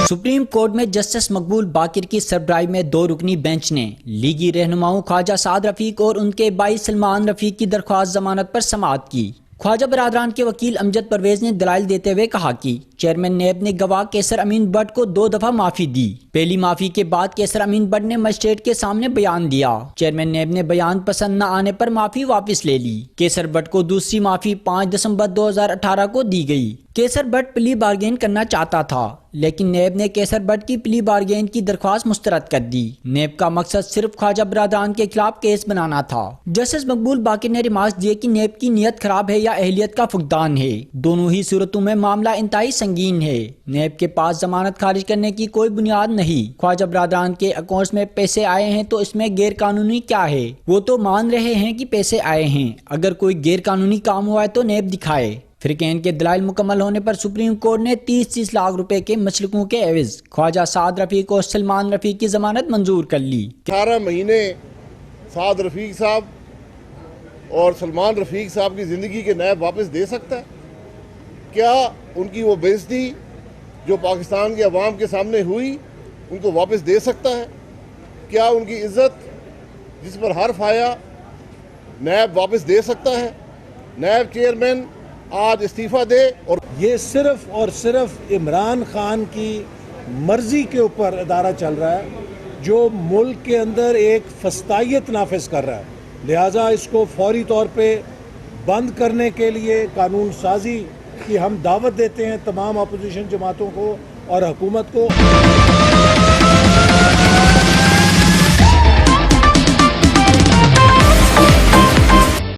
Supreme court میں justice مقبول باقر کی سربراہی میں 2 رکنی بینچ نے لیگی رہنماؤں خواجہ سعد رفیق اور ان کے بھائی سلمان رفیق کی درخواست ضمانت پر سماعت کی۔ خواجہ برادران کے وکیل امجد پرویز نے دلائل دیتے ہوئے کہا کہ چیئرمین نیب نے گواہ کیسر امین بٹ کو 2 دفعہ معافی دی۔ پہلی معافی کے بعد کیسر امین بٹ نے مجسٹریٹ کے سامنے بیان دیا۔ چیئرمین نیب نے بیان پسند نہ آنے پر معافی واپس لے لی۔ کیسر بٹ کو دوسری معافی 5 دسمبر 2018 کو دی گئی۔ کیسر بٹ پلی بارگین کرنا چاہتا تھا لیکن نیب نے کیسر بٹ کی پلی بارگین کی درخواست مسترد کر دی۔ نیب کا مقصد صرف خواجہ برادران کے خلاف کیس بنانا تھا۔ جسٹس مقبول باقر نے ریمارکس دیے کہ نیب کی نیت خراب ہے یا اہلیت کا فقدان ہے، دونوں ہی صورتوں میں معاملہ انتہائی سنگین ہے۔ نیب کے پاس ضمانت خارج کرنے کی کوئی بنیاد نہیں۔ خواجہ برادران کے اکاؤنٹس میں پیسے آئے ہیں تو اس میں غیر قانونی کیا ہے؟ وہ تو مان رہے ہیں کہ پیسے آئے ہیں، اگر کوئی غیر قانونی کام ہوا ہے تو نیب دکھائے۔ فریقین کے دلائل مکمل ہونے پر سپریم کورٹ نے 30 لاکھ روپے کے مسلکوں کے عوض خواجہ سعد رفیق اور سلمان رفیق کی ضمانت منظور کر لی۔ 18 مہینے سعد رفیق صاحب اور سلمان رفیق صاحب کی زندگی کے نیب واپس دے سکتا ہے؟ کیا ان کی وہ بے عزتی جو پاکستان کی عوام کے سامنے ہوئی ان کو واپس دے سکتا ہے؟ کیا ان کی عزت جس پر حرف آیا نیب واپس دے سکتا ہے؟ نیب چیئرمین آج استعفیٰ دے۔ اور یہ صرف اور صرف عمران خان کی مرضی کے اوپر ادارہ چل رہا ہے جو ملک کے اندر ایک فسطائیت نافذ کر رہا ہے، لہٰذا اس کو فوری طور پہ بند کرنے کے لیے قانون سازی کی ہم دعوت دیتے ہیں تمام اپوزیشن جماعتوں کو اور حکومت کو۔